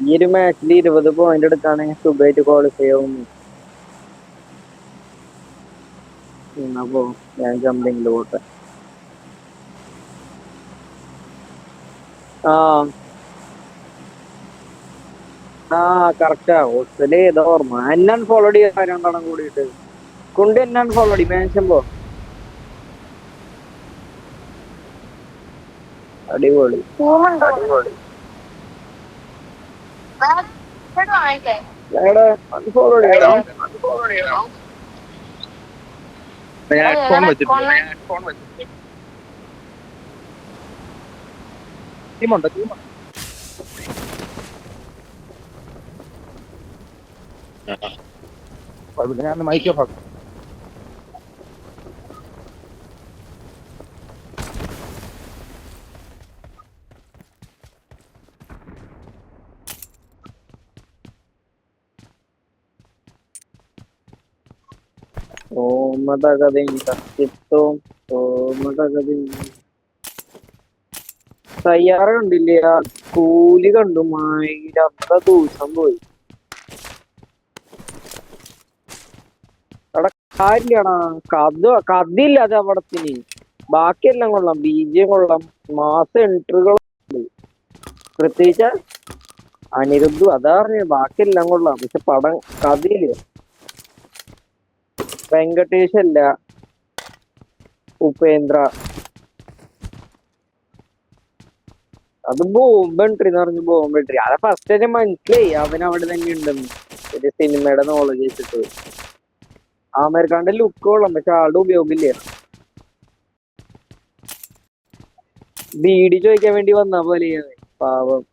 ഈ ഒരു മാച്ചിൽ 20 പോയിന്റ് എടുക്കാണെങ്കിൽ സുഖമായിട്ട് ക്വാളിഫൈ ആവും. അപ്പോ ഞാൻ ജമ്പിങ്ങിൽ പോട്ടെ. കറക്റ്റാ. ഹോസ്റ്റല് ഏതാ ഓർമ്മ എന്നാണ് ഫോളോ ചെയ്യാൻ രണ്ടെണ്ണം കൂടിയിട്ട് കൊണ്ട് എന്നാണ് ഫോളോ അടി മാൻഷൻ പോ. അടിപൊളി. ഫോളോ ചെയ്യണോ? ഹെഡ്ഫോൺ വെച്ചിട്ട് ടീമുണ്ട്. ഞാൻ മൈക്ക് ഓഫ് ആക്കാം. തയ്യാറ് കണ്ടില്ലേ? കൂലി കണ്ടു 1000 ദിവസം പോയി. അവിടെ കാര്യടാ കഥയില്ല അത് അവിടത്തിന്. ബാക്കിയെല്ലാം കൊള്ളാം. ബീജം കൊള്ളാം. മാസം എൻട്രികളുണ്ട്. പ്രത്യേകിച്ച അനിരുദ്ധു അതാ പറഞ്ഞ ബാക്കിയെല്ലാം കൊള്ളാം. പക്ഷെ പടം കഥയില്ല. വെങ്കടേഷ് അല്ല, ഉപേന്ദ്ര. അത് ബോംബ് എൻട്രി എന്ന് പറഞ്ഞു. ബോംബ് എൻട്രി അതെ ഫസ്റ്റ് തന്നെ മനസ്സിലായി അവൻ അവിടെ തന്നെ ഉണ്ടെന്ന്. ഒരു സിനിമയുടെ നോളജ് വെച്ചിട്ട് ആമേർഖാന്റെ ലുക്ക് കൊള്ളാം. പക്ഷെ ആളുടെ ഉപയോഗമില്ല. ബീഡി ചോദിക്കാൻ വേണ്ടി വന്ന പോലെ പാവം.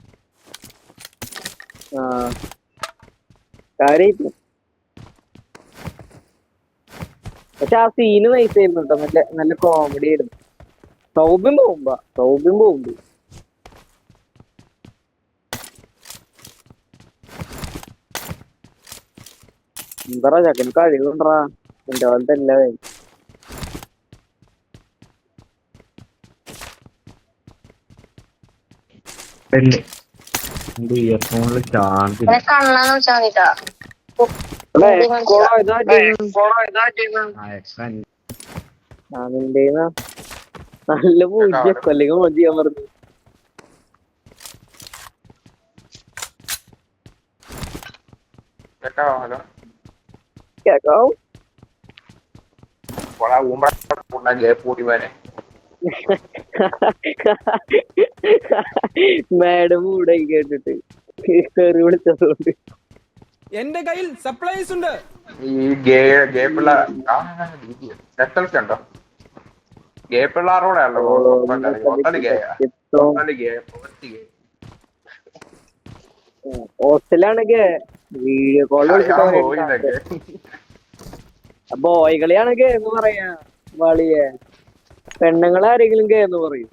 കാര്യായിട്ട് പക്ഷെ ആ സീന് നൈസായിരുന്നു കേട്ടോ. നല്ല കോമഡി ആയിരുന്നു. സൗബിൻ പോകുമ്പോ എന്താ ചക്കന് കഴിവുണ്ടാ എന്റെ പോലത്തെ എല്ലാ ഇയർഫോണില് ചാർജ് നല്ല പൂജ്യം അല്ലെങ്കിൽ മതി ഞാൻ പറഞ്ഞു. കേക്കാവും. മാഡം കൂടെ കേട്ടിട്ട് കയറി വിളിച്ചതുകൊണ്ട് എന്റെ കയ്യിൽ സപ്ലൈസ് ഉണ്ട്. ഈ ഉണ്ടോ? ഗേ പിള്ളാരോടെ ഹോസ്റ്റലാണെങ്കിൽ വീഡിയോ കോൾ ബോയ്കളെയാണെങ്കിൽ എന്ന് പറയാ വളിയെ. പെണ്ണുങ്ങളാരെങ്കിലും എന്ന് പറയും.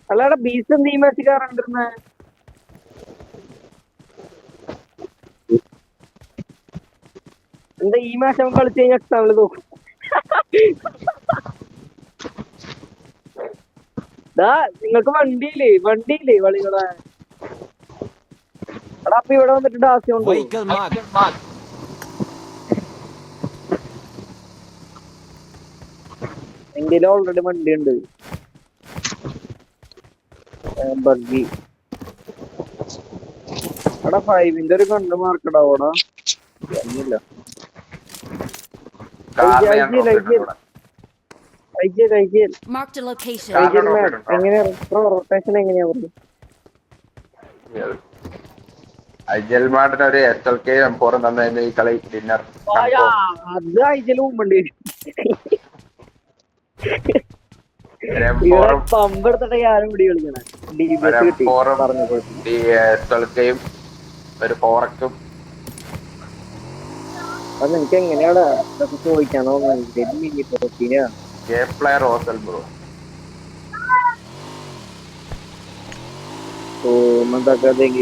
അല്ലാടെ ബീസ് എന്ത് ഈ മാച്ച് കയറണ്ടിരുന്ന എന്താ ഈ മാച്ച് അവൻ കളിച്ചു കഴിഞ്ഞാൽ എക്സാമില് നോക്കും. നിങ്ങൾക്ക് വണ്ടിയില്ലേ വളികളെ. എടാ അപ്പൊ ഇവിടെ വന്നിട്ട് ഡാസ്യം എന്റെ ഓൾറെഡി വണ്ടി ഉണ്ട്. ബഗ്ഗി എടാ 5ന്റെ ഒരു കണ്ട് മാർക്കിടാവോടാ. എങ്ങനെയാ റൊട്ടേഷൻ എങ്ങനെയാ പറഞ്ഞു? അജൽമാട്ടിന് ഒരു SLK M4 തന്നതിന് ഈ കളി ഡിന്നർ. അത് അയച്ചല് മുമ്പണ്ടി പമ്പെടുത്തിട്ട് ഞാനും പിടി കളിക്കണം. SLKയും ഒരു ഫോറക്സും. അത് നിനക്ക് എങ്ങനെയാടാ ചോദിക്കാണോ? ഗേ പ്ലെയർ ഹോസ്റ്റൽ ബ്രോ. തോന്നുന്നതൊക്കെ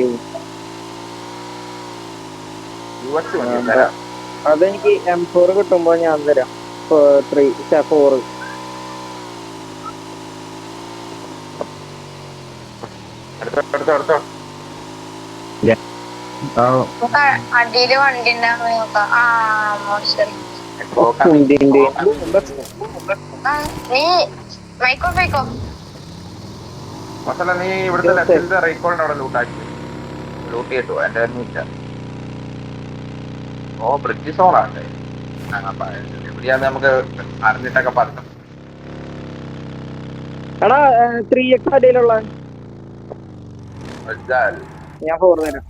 US മതി തരാം. അതെനിക്ക് M4 കിട്ടുമ്പോ ഞാൻ തരാം. 4 എടുത്തോ. അടിയില് വണ്ടി ഉണ്ടാകുന്ന നോക്കാം. ആ മോശം. നീ മൈക്കോ പോയിക്കോ. മസല നീ ഇവിടുത്തെ ലെഫ്റ്റിലത്തെ റൈക്കോളിന്റെ അവിടെ ലൂട്ട് കിട്ടുമോ? എന്റെ ഇല്ല. ഓ ബ്രിഡ്ജ് സോണാണ്. എവിടെയാന്ന് നമുക്ക് അറിഞ്ഞിട്ടൊക്കെ പറഞ്ഞു. എടാ 3x അടിയിലുള്ള ഞാൻ 4 തരാം.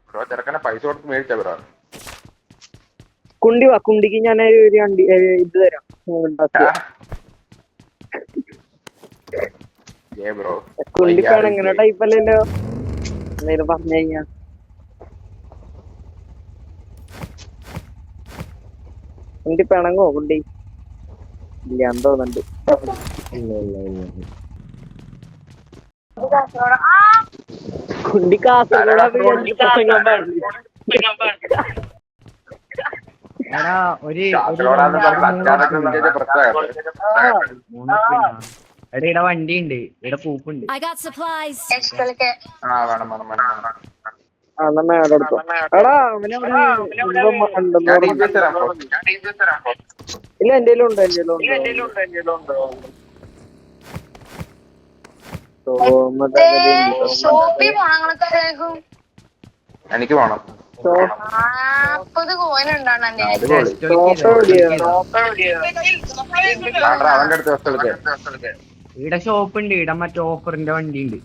ബ്രോ ചെറുക്കനെ പൈസ കൊടുത്ത് മേടിച്ച ബ്രോ. കുണ്ടി വാ, കുണ്ടിക്ക് ഞാൻ ഒരു ഇത് തരാം. ബ്രോ കുണ്ടിക്കാണ് ഇങ്ങനെ ടൈപ്പ് അല്ലല്ലോ എന്തേലും പറഞ്ഞു കഴിഞ്ഞാ. കുണ്ടി പിണങ്ങോ? കുണ്ടി ഇല്ല തോന്നുന്നുണ്ട്. കുണ്ടി കാസർഗോഡ് എടാ ഒരു എടാ ഇവിടെ വണ്ടി ഉണ്ട്, ഇവിടെ പൂപ്പുണ്ട്. മേടെടുത്തോ. എടാ ഇല്ല എന്റെലും ഉണ്ട്. എനിക്ക് വേണം. 40 കോയിൻ ഉണ്ടാണ് എന്റെ. അവന്റെ അടുത്ത് ഇവിടെ ഷോപ്പ് ഉണ്ട്, ഇവിടെ മറ്റേ ഓഫറിന്റെ വണ്ടി ഉണ്ട്.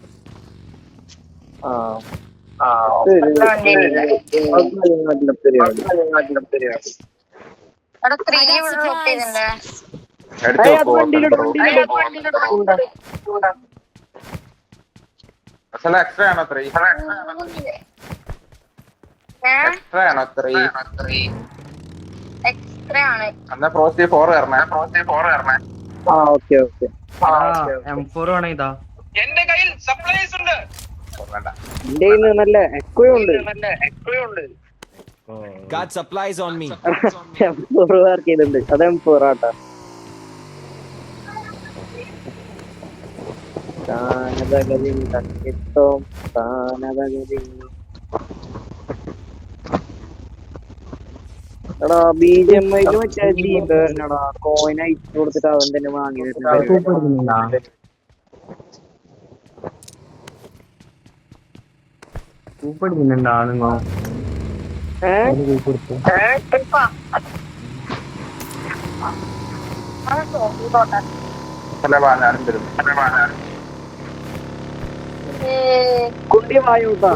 എക്സ്ട്രാ ആണോ 3? എക്സ്ട്രാ ആണോ 3? എക്സ്ട്രാ ആണ്. എന്നാ പ്രോസി 4 തരണേ. ഓക്കെ M4 ആണോ ഇതാ? എന്റെ കയ്യിൽ സപ്ലൈസ് ഉണ്ട്. എന്റെ കയ്യിൽ നല്ല എക്കോ ഉണ്ട്. God supplies on me. M4 work ചെയ്തിട്ടുണ്ട്. അത് M4 ആട്ടാ. എടാ BGMI മറ്റേ ദീപേടാ കോയിൻ അയച്ചു കൊടുത്തിട്ട് അവൻ തന്നെ വാങ്ങി പൂപ്പടിക്കുന്നുണ്ടാണോ? കുട്ടി വായൂട്ടാ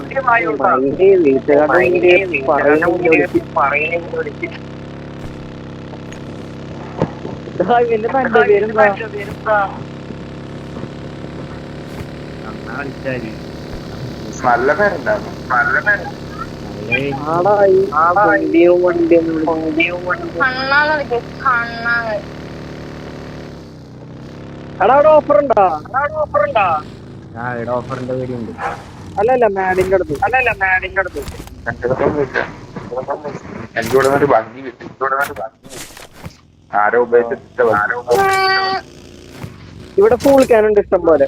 ഇവന്റെ തന്റെ പേരെന്താ? നല്ല പേരുണ്ടായിരുന്നു. എടാ അവിടെ ഓഫർ ഉണ്ടോ? ഇവിടെ ഓഫറിന്റെ പേരുണ്ട്. അല്ലല്ല മാഡിന്റെ അടുത്ത് എനിക്ക് ഇവിടെ നിന്ന് ഭംഗി കിട്ടി. ആരോ ഉപയോഗിച്ചിട്ട് ഇവിടെ ഫുൾ ക്യാനുണ്ട് ഇഷ്ടം പോലെ.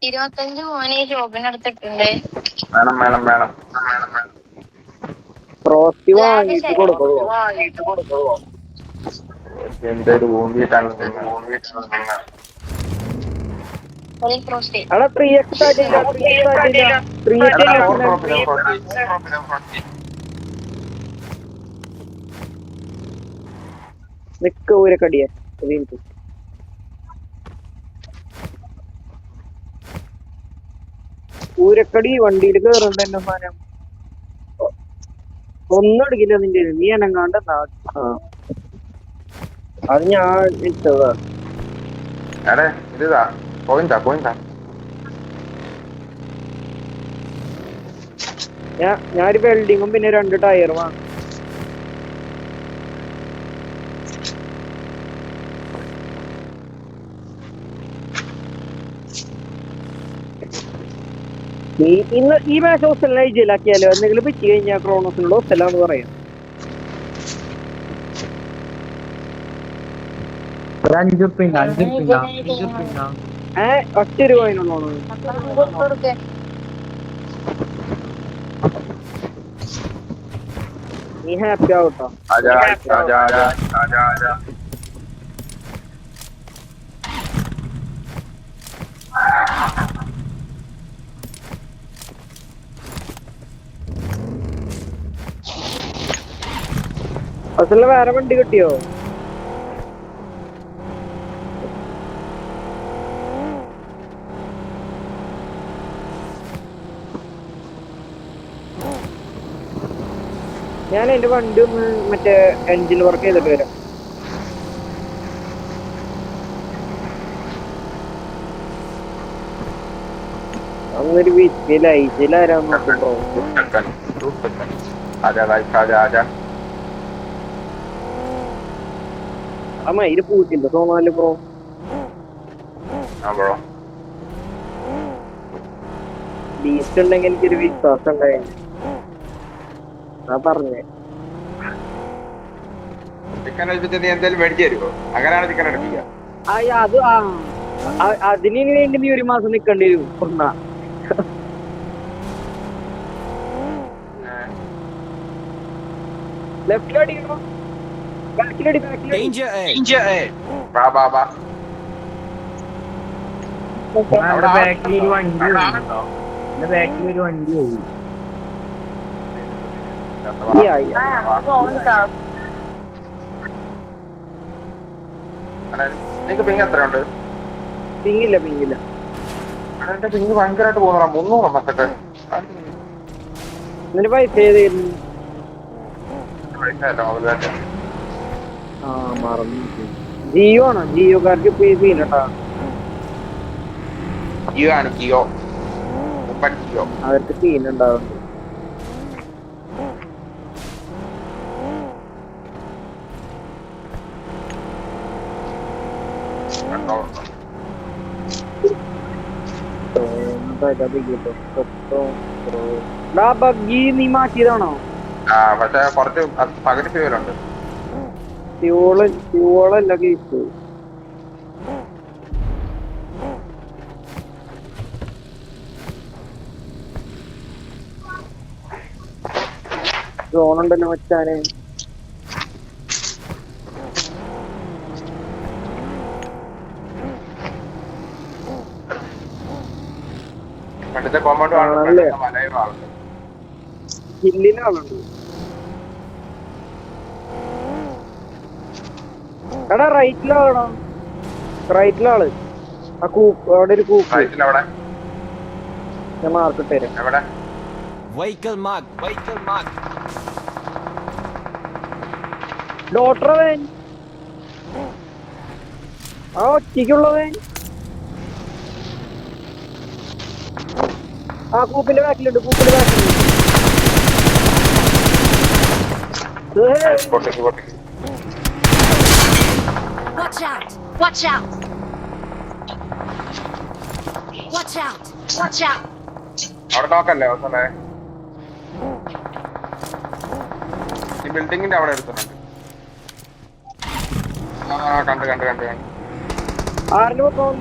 25 കോയിൻ ഈ ഷോപ്പിനടുത്തിട്ടുണ്ട്. വേണം. പ്രോസ്റ്റി വാങ്ങിട്ട് കൊടുക്കുമോ? എന്തൊരു ഊന്നിയിട്ടാണ്. എടാ 3x നിക്ക ഊരക്കടിയെ ഊരക്കടി വണ്ടിയിൽ കേറുണ്ട്. എന്റെ സാധനം ഒന്നും എടുക്കില്ല നിന്റെ. നീ എനങ്ങാണ്ട് അത് ഞാൻ ഇട്ടതാ. ഇതാ പോയിന്താ ഞാനൊരു വെൽഡിങ്ങും പിന്നെ 2 ടയർ വാങ്ങും. നീ ഇന്ന് ഈ മാച്ച് ഹോസ്റ്റലിനായി ജയിലാക്കിയാലോ എന്തെങ്കിലും പറ്റി കഴിഞ്ഞാൽ ക്രോണോസിനുള്ള ഹോസ്റ്റലാന്ന് പറയാം. ഒരു 5 ഉറുപ്പിക 5 ഉറുപ്പിക 5 ഉറുപ്പിക. ഒറ്റ ഒരു കോയിനുള്ളൂ. നീ ഹാപ്പി ആവട്ടോ. ആജാ ആജാ ആജാ ആജാ ആജാ. ഹോസ്റ്റലിൽ വേറെ വണ്ടി കിട്ടിയോ? ഞാൻ എന്റെ വണ്ടി ഒന്ന് മറ്റേ എൻജിൻ വർക്ക് ചെയ്തിട്ട് വരാം. അന്നൊരു വിറ്റിലായിരാന്ന് നോക്കുമ്പോ ആജാ ആജാ ആജാ. ആ മയില് പൂട്ടില്ല തോന്നാല് ബ്രോ. ബ്രോ ബീസ്റ്റ് ഉണ്ടെങ്കിൽ എനിക്കൊരു വിശ്വാസം ഉണ്ടായിരുന്നു. ഞാൻ പറഞ്ഞേ ചിക്കൻ എടുപ്പിച്ച് നീ എന്തായാലും മേടിച്ചു തരുമോ? അങ്ങനെയാണ് ചിക്കൻ എടുപ്പിക്കുക. അത് അതിന് വേണ്ടി നീ ഒരു മാസം നിക്കേണ്ടി വരും. ഒന്നാ ലെഫ്റ്റിലടിക്കണോ ബാക്കിലടി ബാക്കിലടി. Danger ahead. ബാ ബാ ബാ. അവിടെ ബാക്കിൽ ഒരു വണ്ടി പോയിട്ടോ. എന്റെ ബാക്കിൽ ഒരു വണ്ടി പോയി. നിനക്ക് പിങ് എത്ര ഉണ്ട്? പിങ്ങില്ല എന്റെ പിങ് ഭയങ്കരമായിട്ട് പോകുന്ന 300 മൊത്തത്തെ. എന്നിട്ട് പൈസ ഏതായിരുന്നു? മറന്നു. ജിയോ ആണോ? ജിയോക്കാർക്ക് ഇപ്പൊ ഈ സീനട്ടാ. ജിയോ ആണ് ജിയോ. ജിയോ അവർക്ക് സീൻ ഉണ്ടാവുന്നുണ്ട്. നീ മാറ്റിയതാണോ? പക്ഷെ കുറച്ച് പകുതി ഫ്യൂലുണ്ട്. ഫ്യൂളല്ല കേസ്. സോണുണ്ടല്ലോ മച്ചാനെ. പണ്ടത്തെ കോമ്പൗണ്ട് ആണല്ലേ? മലയും ആളുണ്ട്. ഹില്ലിലാളുണ്ട്. എടാ റൈറ്റിലാളോ? റൈറ്റിലാള്. ആ അവിടെ ഒരു കൂപ്പ്. റൈറ്റിലവിടെ ഞാൻ മാർക്കിട്ട് തരാം. എവിടെ? Vehicle mark. ഡോക്ടറവൻ ആ ഒറ്റയ്ക്കുള്ളവൻ. ആ കൂപ്പിന്റെ ബാക്കിലുണ്ട്. പൊട്ടിക്ക് പൊട്ടിക്ക്. Watch out. അവിടെ നോക്കല്ലേ അവസാനേ? ഈ ബിൽഡിങ്ങിന്റെ അവിടെ എടുക്കുന്നുണ്ട്. കണ്ട്. ആരിന് മൊത്തം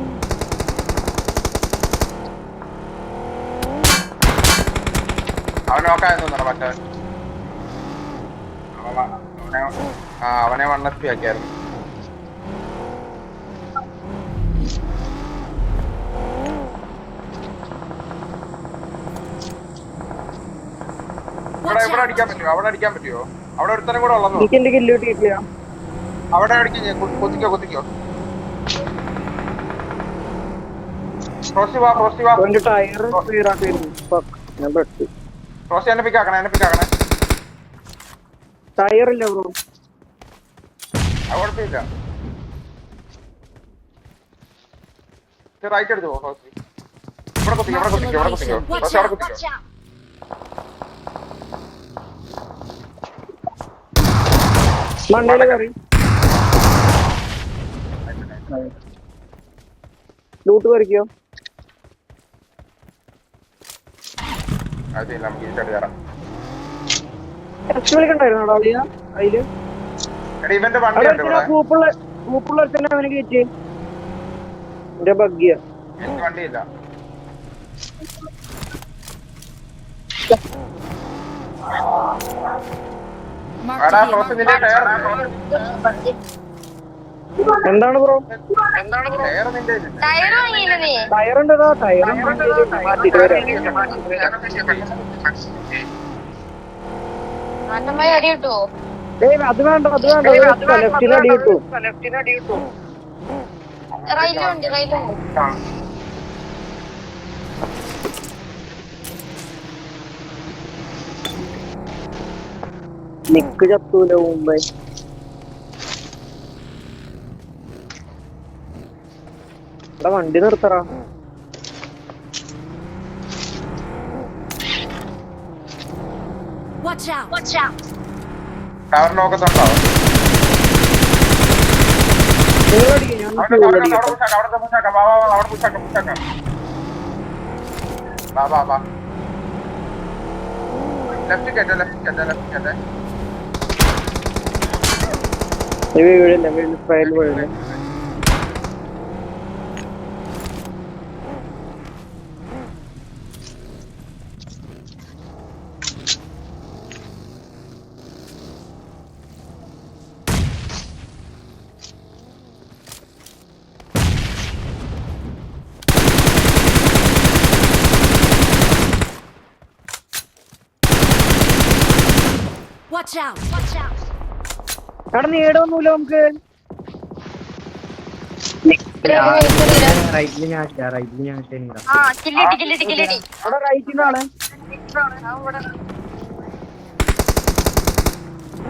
അവൻ നോക്കായിരുന്നു മറ്റേ അവനെ 1 HP ആക്കിയായിരുന്നു. ഇവിടെ അടിക്കാൻ പറ്റുമോ? അവിടെ ഒരുത്തനും കൂടെ ഉള്ളതോ? എനിക്ക് എന്റെ കില്ല് കിട്ടിയിട്ടില്ല. അവിടെ അടിക്കും. കൊത്തിക്കോ. ഫ്രോസ്റ്റി വാ. എന്റെ ടയർ ക്ലിയറാക്കിയിരുന്നു. ഞാൻ പെട്ടു. ഫ്രോസ്റ്റി എന്നെ പിക്കാക്കണേ. ടയറില്ല ബ്രോ. കുഴപ്പമില്ല. റൈറ്റ് എടുത്തു ഫ്രോസ്റ്റി. ഇവിടെ കുത്തിക്കോ. ഫ്രോസ്റ്റി അവിടെ കുത്തിക്കോ. മണ്ടയിലെ കയറി ലൂട്ട് പറിക്കോ. അതില്ല നമുക്ക് ഈ സൈഡ് കയറാം. ടെസ്റ്റ് വിളിക്കണ്ടായിരുന്നോ അളിയ അതില്? എടാ ഇവന്റെ വണ്ടി ഉണ്ട് ഇവിടെ. ഗ്രൂപ്പുള്ള തന്നെ അവനെ കയറ്റി എന്റെ ബഗ്ഗിയ. എനിക്ക് വണ്ടിയില്ല. എടാ ക്രോസ് നിന്റെ ടയർ എന്താണ് ബ്രോ? ടയർ നിന്റെ ടയറുണ്ട് മാറ്റിട്ട് വരാം. അത് വേണ്ട ലെഫ്റ്റിന് അടി കിട്ടു. നിക്ക് ചത്തൂല മുമ്പേ. ഇവിടെ വണ്ടി നിർത്തറ. Watch out! Watch out! Tower നോക്കുന്നുണ്ടോ? നിങ്ങളടിക്കും ഞാൻ അവിടെ പുഷാക്കാം. വാ ലെഫ്റ്റ് കേട്ടെ. വീടില്ല ഫയൽ വീടില്ല. Watch out! Watch out! അവിടെ നേടൊന്നുമില്ല നമുക്ക്. റൈറ്റില് ഞാൻ അവിടെ റൈറ്റിനാണ്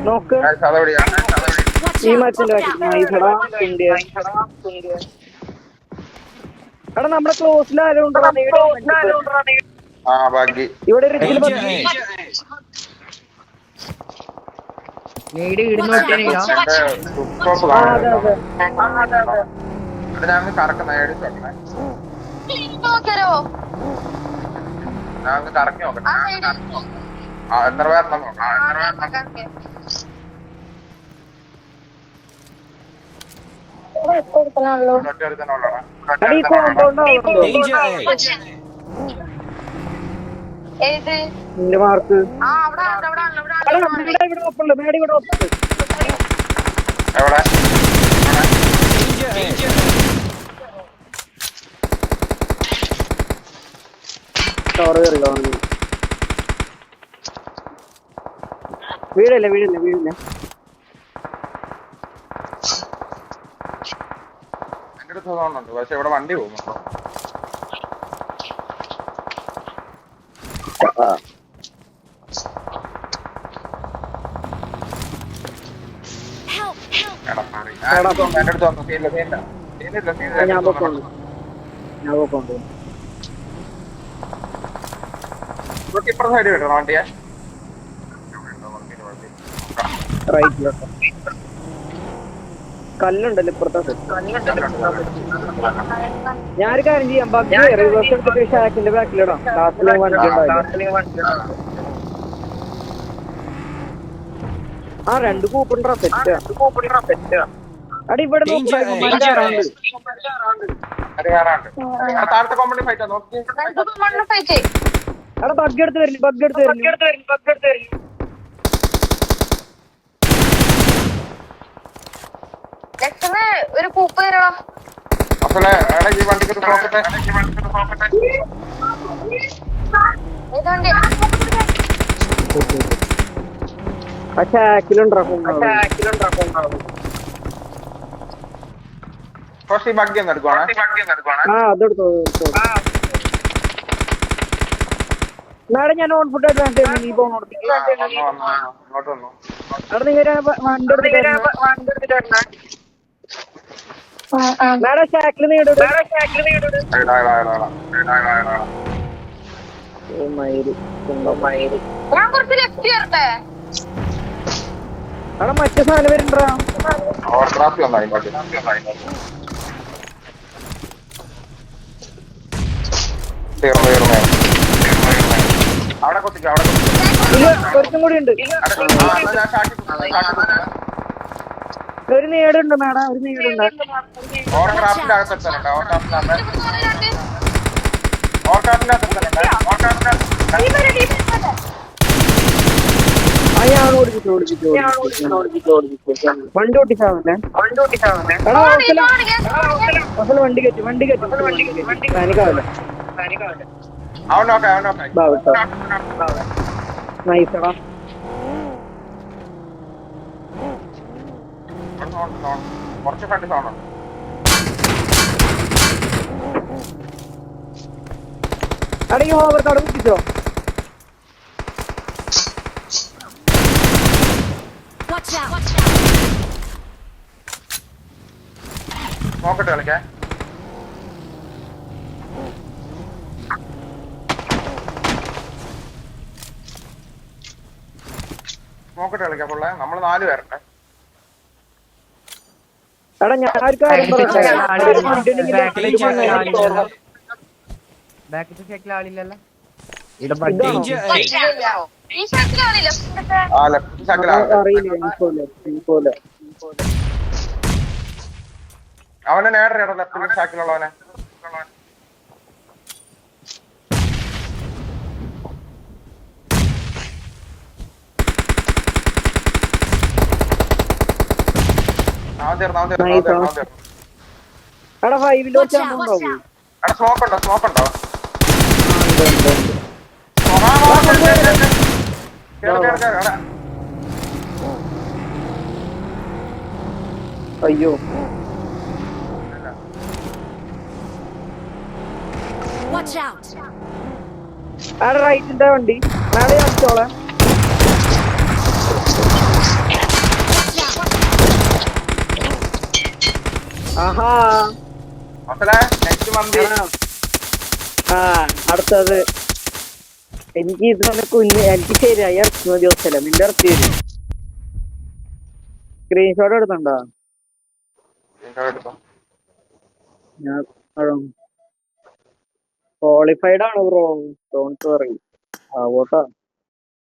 നോക്ക്. ഈ മച്ചിന്റെ എടാ നമ്മുടെ ക്ലോസിലാരും ഇവിടെ കറക്കി നോക്കട്ടെ. എത്ര പേരെണ്ണം നോക്കാം. മാർക്ക് എവിടെ വീടില്ല എന്റെ അടുത്ത് തോന്നുന്നുണ്ട്. പക്ഷെ ഇവിടെ വണ്ടി പോകുന്നുണ്ടോ? എന്റെ അടുത്ത് വന്നു. ഞാൻ പോക്കോണ്ട് ഇപ്പുറ സൈഡ് കിട്ടണം വണ്ടിയെ. റൈറ്റിലോട്ട് കല്ലുണ്ടല്ലോ ഇപ്പുറത്തെ. ഞാനൊരു കാര്യം ചെയ്യാം. റിവേഴ്സ് എടുത്തിട്ട് ഷാക്കിന്റെ ബാക്കിലിടാം. കാത്തിലെ വണ്ടി ഉണ്ടാവില്ല. ആ 2 കൂപ്പുണ്ടാ സെറ്റ്. അടി ഇവിടെ താഴത്തെ കോമ്പൗണ്ടിൽ ഫൈറ്റാ നോക്കി. അവിടെ ബഗ് എടുത്ത് വരില്ല. ഒരു കൂപ്പ് തരോ ഈ വണ്ടിക്ക് നോക്കട്ടെ. കുറച്ച് ഈ ബഗ്ഗി ഒന്ന് എടുക്കുവാണ്. അതെടുത്തോ. നാളെ ഞാൻ ഓൺ ഫുഡ് അഡ്വാൻസ് നീ പോകുന്നു. അവിടെ നിങ്ങൾ വണ്ടി എടുത്തിട്ട് മേഡം ഷാക്കിൽ നീടും. ഞാൻ കുറച്ച് ലെഫ്റ്റ് ചേർത്തേ. അവിടെ മറ്റേ സാധനം വരുന്നുണ്ടാ. അവിടെ കുത്തിക്കോ അവിടെ ഇല്ല കുറച്ചും കൂടി ഉണ്ട്. ഒരു നേടുണ്ട് മേഡം, ഒരു നേടുണ്ട്. ഓർക്രാഫ്റ്റിന്റെ അകത്തെത്തലുണ്ട്. ഓർക്രാഫ്റ്റിന്റെ അകത്തെത്തലുണ്ട്. അയാൾ ഓടിപ്പിച്ചു. വണ്ടി ഓട്ടിച്ചാവല്ലേ? എടാ അസല വണ്ടി കയറ്റി പാനിക്കാവല്ലേ? അവൻ നോക്കാം. നൈസടാ. കുറച്ച് ഫ്രണ്ട് സൗണ്ട് എടാ ഈ ഓവർ കാർഡ് കുത്തിച്ചോ. Watch out! നോക്കട്ടെ കളിക്കാൻ. പുള്ള നമ്മള് 4 പേരുണ്ട്. എടാ ഞാൻ ഒരു കാര്യം പറയട്ടെ. ബാക്കിൽ സൈക്കിൾ ആളില്ലല്ലോ. Danger ahead. ഈ ശക്തിയാണില്ല ആ ലെഫ്റ്റ് സൈക്കിളാണ്. അറിയില്ല. അവനെ നേടറിയാണോ ലെഫ്റ്റ് സൈക്കിളുള്ളവനെ? എടാ 5 Watch out! Watch out! Smoke ഉണ്ടോ? അയ്യോ Watch out! എടാ റൈറ്റിന്റെ വണ്ടി മേലെ അടിച്ചോളെ. ആഹാ അടുത്തത് എനിക്ക് ഇത് എനിക്ക് ശരിയായി ഇറക്കി മതി. ദിവസമല്ല നിന്റെ ഇറക്കി വരും. സ്ക്രീൻഷോട്ട് എടുത്തുണ്ടോ? ഞാൻ ക്വാളിഫൈഡ് ആണ് ബ്രോ. Don't worry. ആ വോട്ടാ.